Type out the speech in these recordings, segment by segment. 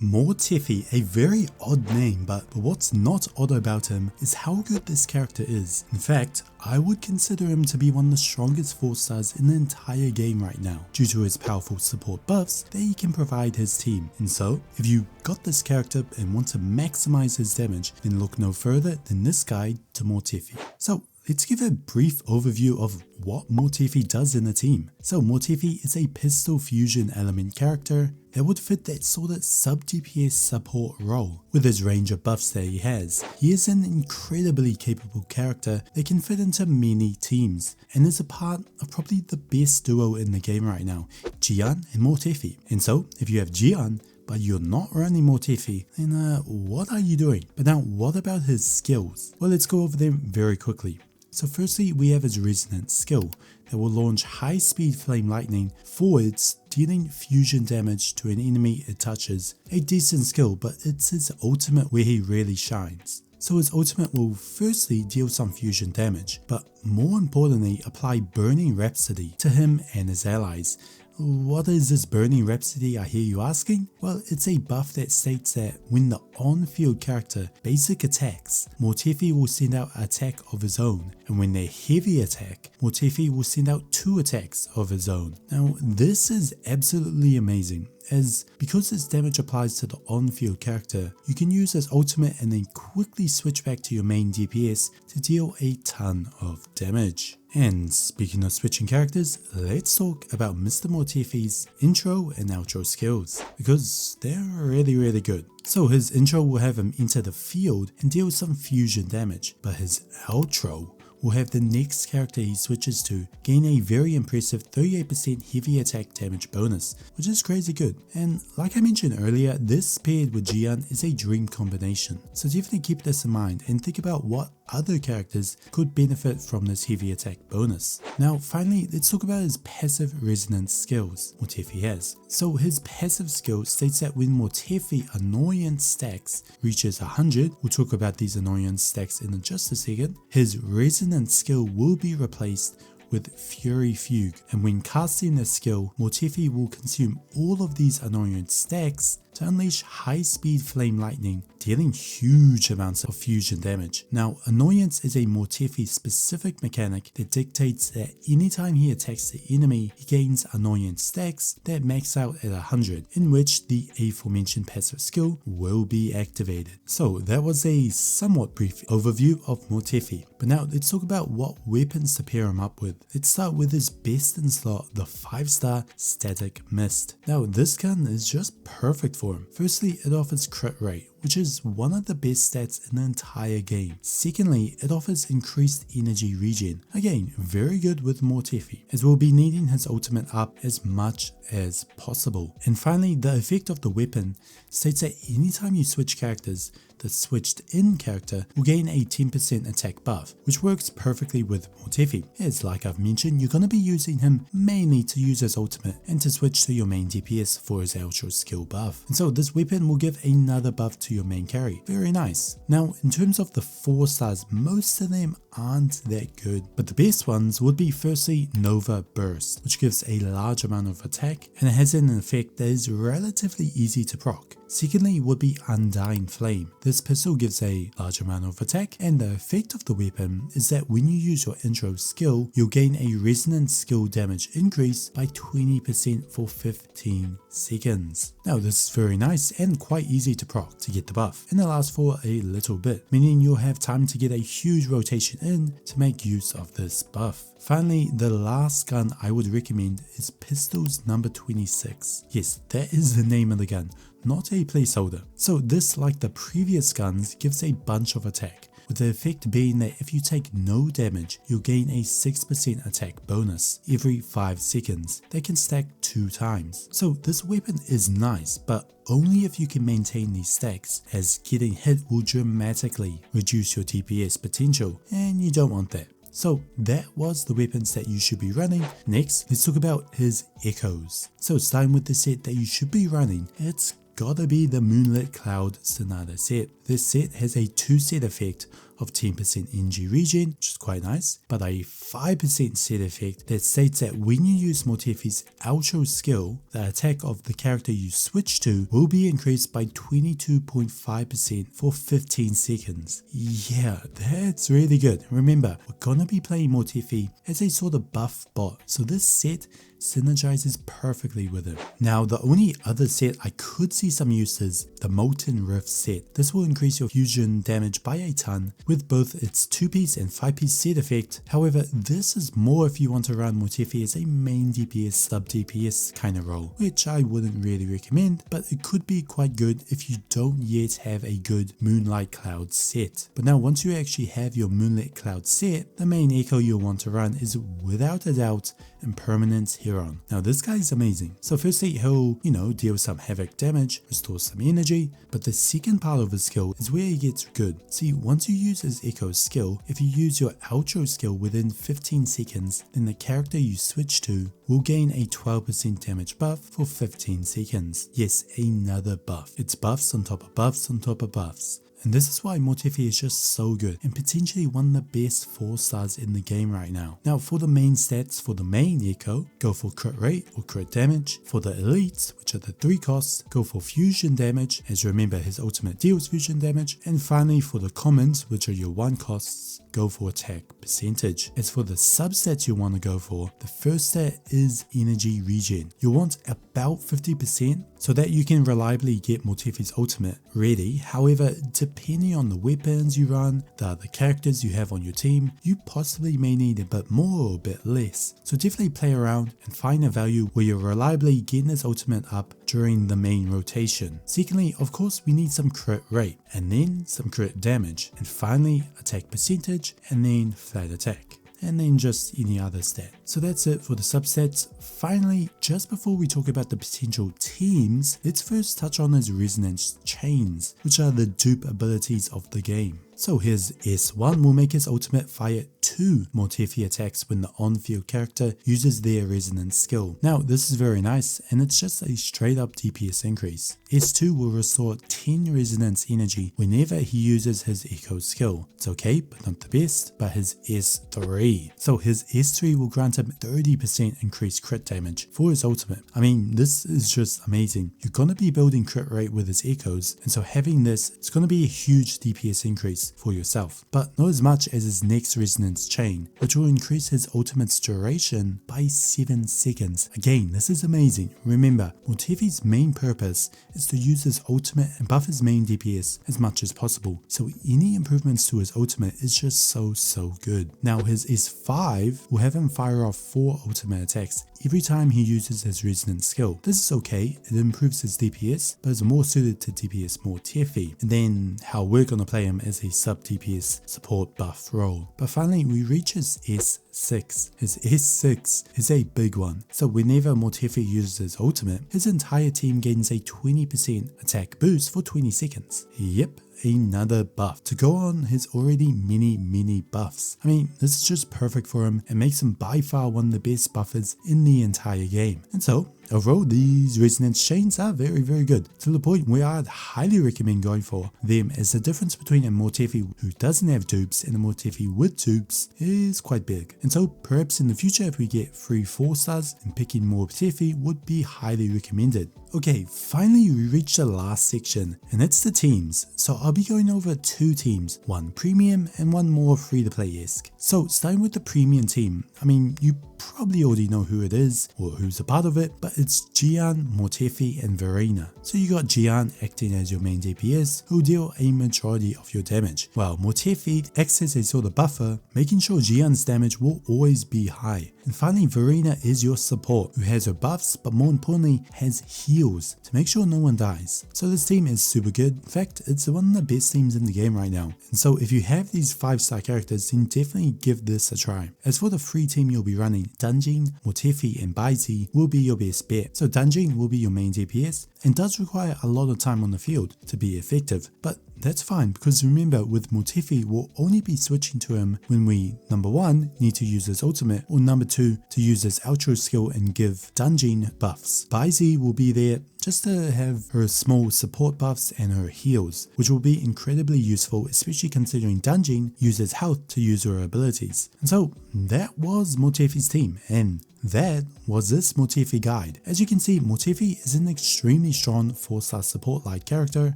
Mortefi, a very odd name, but what's not odd about him is how good this character is. In fact, I would consider him to be one of the strongest 4-stars in the entire game right now, due to his powerful support buffs that he can provide his team. And so, if you got this character and want to maximize his damage, then look no further than this guide to Mortefi. So, let's give a brief overview of what Mortefi does in a team. So Mortefi is a pistol fusion element character that would fit that sort of sub-DPS support role. With his range of buffs that he has, he is an incredibly capable character that can fit into many teams and is a part of probably the best duo in the game right now, Gian and Mortefi. And so if you have Gian but you're not running Mortefi, then what are you doing? But now what about his skills? Well, let's go over them very quickly. So firstly, we have his resonance skill that will launch high speed flame lightning forwards, dealing fusion damage to an enemy it touches. A decent skill, but it's his ultimate where he really shines. So his ultimate will firstly deal some fusion damage, but more importantly apply Burning Rhapsody to him and his allies. What is this Burning Rhapsody, I hear you asking? Well, it's a buff that states that when the on-field character basic attacks, Mortefi will send out an attack of his own, and when they heavy attack, Mortefi will send out 2 attacks of his own. Now this is absolutely amazing, as because this damage applies to the on-field character, you can use his ultimate and then quickly switch back to your main DPS to deal a ton of damage. And speaking of switching characters, let's talk about Mr. Mortefi's intro and outro skills, because they're really good. So his intro will have him enter the field and deal some fusion damage, but his outro will have the next character he switches to gain a very impressive 38% heavy attack damage bonus, which is crazy good. And like I mentioned earlier, this paired with Gian is a dream combination. So definitely keep this in mind and think about what other characters could benefit from this heavy attack bonus. Now finally, let's talk about his passive resonance skills Mortefi has. So his passive skill states that when Mortefi annoyance stacks reaches 100, we'll talk about these annoyance stacks in just a second, his resonance skill will be replaced with Fury Fugue, and when casting this skill, Mortefi will consume all of these annoyance stacks to unleash high speed flame lightning, dealing huge amounts of fusion damage. Now annoyance is a Mortefi specific mechanic that dictates that anytime he attacks the enemy, he gains annoyance stacks that max out at 100, in which the aforementioned passive skill will be activated. So that was a somewhat brief overview of Mortefi, but now let's talk about what weapons to pair him up with. Let's start with his best in slot, the 5-star Static Mist. Now this gun is just perfect for him. Firstly, it offers crit rate, which is one of the best stats in the entire game. Secondly, it offers increased energy regen. Again, very good with Mortefi, as we'll be needing his ultimate up as much as possible. And finally, the effect of the weapon states that anytime you switch characters, the switched in character will gain a 10% attack buff, which works perfectly with Mortefi, as like I've mentioned, you're going to be using him mainly to use his ultimate and to switch to your main DPS for his outro skill buff. And so this weapon will give another buff to your main carry. Very nice. Now in terms of the 4 stars, most of them aren't that good, but the best ones would be firstly Nova Burst, which gives a large amount of attack and it has an effect that is relatively easy to proc. Secondly would be Undying Flame. This pistol gives a large amount of attack, and the effect of the weapon is that when you use your intro skill, you'll gain a resonance skill damage increase by 20% for 15 seconds. Now this is very nice and quite easy to proc to get the buff, and it lasts for a little bit, meaning you'll have time to get a huge rotation in to make use of this buff. Finally, the last gun I would recommend is Pistols number 26. Yes, that is the name of the gun, not a placeholder. So this, like the previous guns, gives a bunch of attack, with the effect being that if you take no damage, you'll gain a 6% attack bonus every 5 seconds that can stack 2 times. So this weapon is nice, but only if you can maintain these stacks, as getting hit will dramatically reduce your DPS potential, and you don't want that. So that was the weapons that you should be running. Next, let's talk about his echoes. So starting with the set that you should be running, it's gotta be the Moonlit Cloud Sonata set. This set has a 2-set effect of 10% energy regen, which is quite nice, but a 5% set effect that states that when you use Mortefi's outro skill, the attack of the character you switch to will be increased by 22.5% for 15 seconds. Yeah, that's really good. Remember, we're gonna be playing Mortefi as a sort of buff bot, so this set synergizes perfectly with it. Now, the only other set I could see some use is the Molten Rift set. This will increase your fusion damage by a ton with both its 2-piece and 5-piece set effect. However, this is more if you want to run Mortefi as a main DPS sub DPS kind of role, which I wouldn't really recommend, but it could be quite good if you don't yet have a good Moonlight Cloud set. But now once you actually have your Moonlight Cloud set, the main echo you'll want to run is without a doubt Impermanent Heron. Now this guy is amazing. So firstly he'll, deal some havoc damage, restore some energy, but the second part of his skill is where he gets good. See, once you use his echo skill, if you use your outro skill within 15 seconds, then the character you switch to will gain a 12% damage buff for 15 seconds. Yes, another buff. It's buffs on top of buffs on top of buffs. And this is why Mortefi is just so good and potentially one of the best 4 stars in the game right now. Now for the main stats for the main echo, go for crit rate or crit damage. For the elites, which are the 3 costs, go for fusion damage, as remember his ultimate deals fusion damage. And finally for the commons, which are your 1 costs, go for attack percentage. As for the substats you want to go for, the first stat is energy regen. You want about 50% so that you can reliably get Mortefi's ultimate ready. However, depending on the weapons you run, the other characters you have on your team, you possibly may need a bit more or a bit less. So definitely play around and find a value where you're reliably getting this ultimate up during the main rotation. Secondly, of course, we need some crit rate, and then some crit damage, and finally attack percentage, and then flat attack, and then just any other stat. So that's it for the subsets. Finally, just before we talk about the potential teams, let's first touch on his resonance chains, which are the dupe abilities of the game. So his S1 will make his ultimate fire 2 Mortefi attacks when the on-field character uses their resonance skill. Now this is very nice and it's just a straight up DPS increase. S2 will restore 10 resonance energy whenever he uses his echo skill. It's okay but not the best, but his S3. So his S3 will grant him 30% increased crit damage for his ultimate. I mean, this is just amazing. You're gonna be building crit rate with his echoes, and so having this, it's gonna be a huge DPS increase for yourself, but not as much as his next resonance chain, which will increase his ultimate's duration by 7 seconds. Again, this is amazing. Remember, Mortefi's main purpose is to use his ultimate and buff his main DPS as much as possible, so any improvements to his ultimate is just so good. Now his S5 will have him fire off 4 ultimate attacks every time he uses his resonance skill. This is okay, it improves his DPS, but is more suited to DPS Mortefi, and then how we're gonna play him as a sub DPS support buff role. But finally we reach his S6. His S6 is a big one, so whenever Mortefi uses his ultimate, his entire team gains a 20% attack boost for 20 seconds. Yep, another buff to go on his already many buffs. I mean, this is just perfect for him and makes him by far one of the best buffers in the entire game. And so overall, these resonance chains are very good, to the point where I'd highly recommend going for them, as the difference between a Mortefi who doesn't have dupes and a Mortefi with dupes is quite big. And so perhaps in the future if we get 3 4 stars, and picking Mortefi would be highly recommended. Okay, finally we reach the last section, and it's the teams. So I'll be going over 2 teams, one premium and one more free-to-play-esque. So starting with the premium team, I mean, you probably already know who it is or who's a part of it, but it's Gian, Mortefi and Verena. So you got Gian acting as your main DPS who'll deal a majority of your damage, while Mortefi acts as a sort of buffer, making sure Gian's damage will always be high. And finally Verena is your support, who has her buffs but more importantly has heals to make sure no one dies. So this team is super good. In fact, it's one of the best teams in the game right now. And so if you have these 5-star characters, then definitely give this a try. As for the free team you'll be running, Dungeon, Mortefi and Baiti will be your best bet. So Dungeon will be your main DPS and does require a lot of time on the field to be effective, but that's fine, because remember, with Mortefi, we'll only be switching to him when we, number 1, need to use his ultimate, or number 2, to use his outro skill and give dungeon buffs. Baizi will be there just to have her small support buffs and her heals, which will be incredibly useful, especially considering Dungeon uses health to use her abilities. And so that was Mortefi's team, and that was this Mortefi guide. As you can see, Mortefi is an extremely strong 4-star support-like character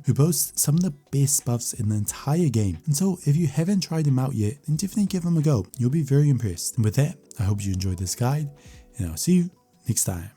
who boasts some of the best buffs in the entire game. And so if you haven't tried him out yet, then definitely give him a go. You'll be very impressed. And with that, I hope you enjoyed this guide, and I'll see you next time.